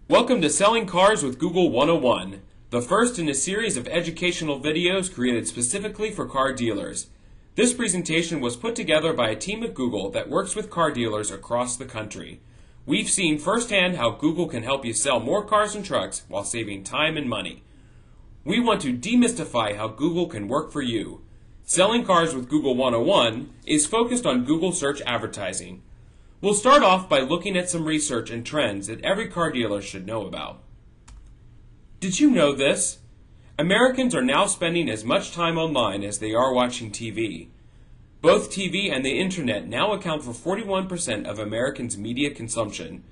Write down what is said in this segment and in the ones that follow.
Welcome to Selling Cars with Google 101, the first in a series of educational videos created specifically for car dealers. This presentation was put together by a team at Google that works with car dealers across the country. We've seen firsthand how Google can help you sell more cars and trucks while saving time and money. We want to demystify how Google can work for you. Selling Cars with Google 101 is focused on Google search advertising. We'll start off by looking at some research and trends that every car dealer should know about. Did you know this? Americans are now spending as much time online as they are watching TV. Both TV and the internet now account for 41% of Americans' media consumption.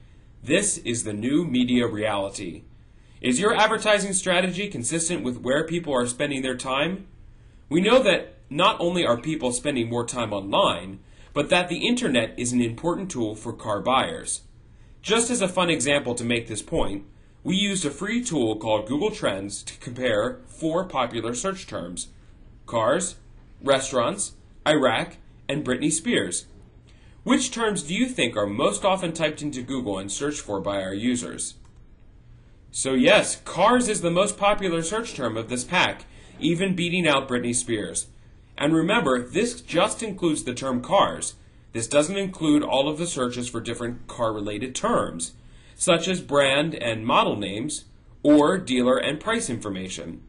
This is the new media reality. Is your advertising strategy consistent with where people are spending their time? We know that not only are people spending more time online, but that the internet is an important tool for car buyers. Just as a fun example to make this point, we used a free tool called Google Trends to compare 4 popular search terms: cars, restaurants, Iraq, and Britney Spears. Which terms do you think are most often typed into Google and searched for by our users? So yes, cars is the most popular search term of this pack, even beating out Britney Spears. And remember, this just includes the term cars. This doesn't include all of the searches for different car-related terms, such as brand and model names, or dealer and price information.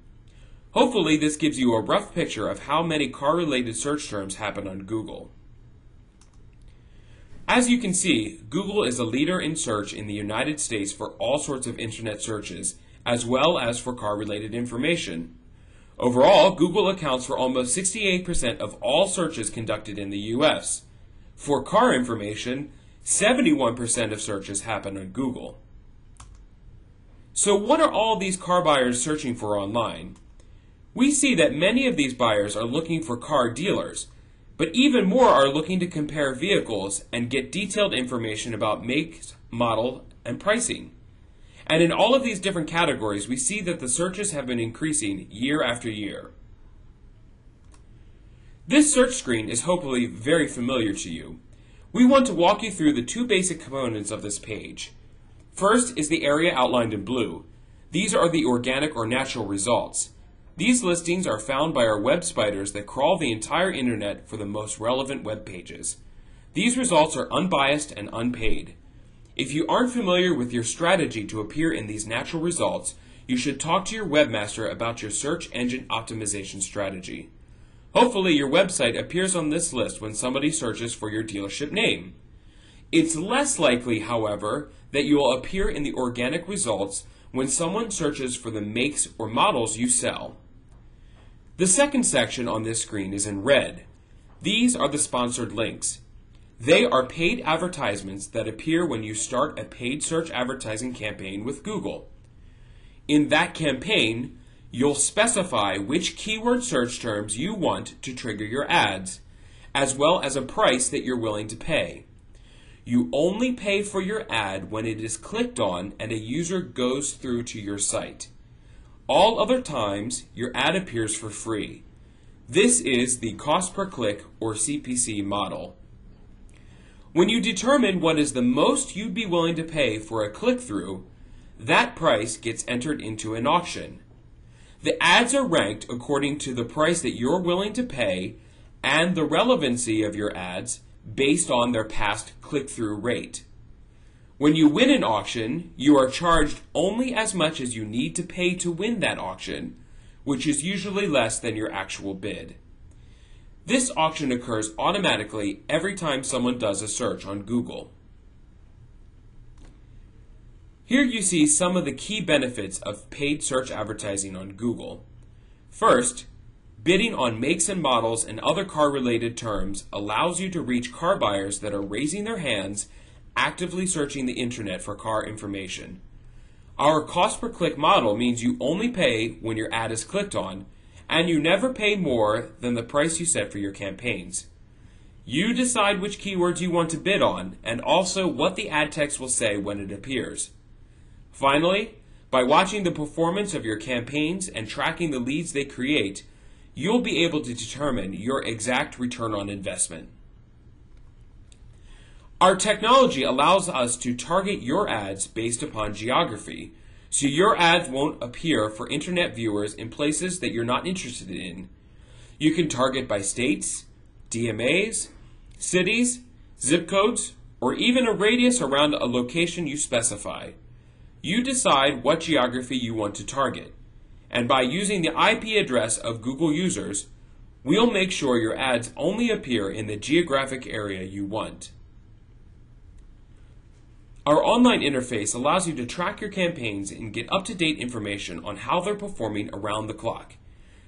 Hopefully, this gives you a rough picture of how many car-related search terms happen on Google. As you can see, Google is a leader in search in the United States for all sorts of internet searches, as well as for car-related information. Overall, Google accounts for almost 68% of all searches conducted in the U.S. For car information, 71% of searches happen on Google. So what are all these car buyers searching for online? We see that many of these buyers are looking for car dealers, but even more are looking to compare vehicles and get detailed information about make, model, and pricing. And in all of these different categories, we see that the searches have been increasing year after year. This search screen is hopefully very familiar to you. We want to walk you through the 2 basic components of this page. First is the area outlined in blue. These are the organic or natural results. These listings are found by our web spiders that crawl the entire internet for the most relevant web pages. These results are unbiased and unpaid. If you aren't familiar with your strategy to appear in these natural results, you should talk to your webmaster about your search engine optimization strategy. Hopefully your website appears on this list when somebody searches for your dealership name. It's less likely, however, that you will appear in the organic results when someone searches for the makes or models you sell. The second section on this screen is in red. These are the sponsored links. They are paid advertisements that appear when you start a paid search advertising campaign with Google. In that campaign, you'll specify which keyword search terms you want to trigger your ads, as well as a price that you're willing to pay. You only pay for your ad when it is clicked on and a user goes through to your site. All other times, your ad appears for free. This is the cost per click or CPC model. When you determine what is the most you'd be willing to pay for a click-through, that price gets entered into an auction. The ads are ranked according to the price that you're willing to pay and the relevancy of your ads based on their past click-through rate. When you win an auction, you are charged only as much as you need to pay to win that auction, which is usually less than your actual bid. This auction occurs automatically every time someone does a search on Google. Here you see some of the key benefits of paid search advertising on Google. First, bidding on makes and models and other car-related terms allows you to reach car buyers that are raising their hands, actively searching the internet for car information. Our cost per click model means you only pay when your ad is clicked on, and you never pay more than the price you set for your campaigns. You decide which keywords you want to bid on, and also what the ad text will say when it appears. Finally, by watching the performance of your campaigns and tracking the leads they create, you'll be able to determine your exact return on investment. Our technology allows us to target your ads based upon geography, so your ads won't appear for internet viewers in places that you're not interested in. You can target by states, DMAs, cities, zip codes, or even a radius around a location you specify. You decide what geography you want to target, and by using the IP address of Google users, we'll make sure your ads only appear in the geographic area you want. Our online interface allows you to track your campaigns and get up-to-date information on how they're performing around the clock.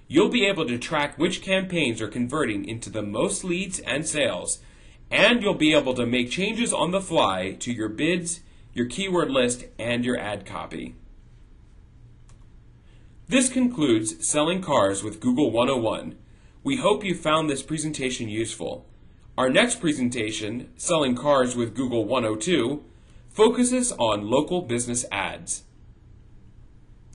You'll be able to track which campaigns are converting into the most leads and sales, and you'll be able to make changes on the fly to your bids, your keyword list, and your ad copy. This concludes Selling Cars with Google 101. We hope you found this presentation useful. Our next presentation, Selling Cars with Google 102, focuses on local business ads.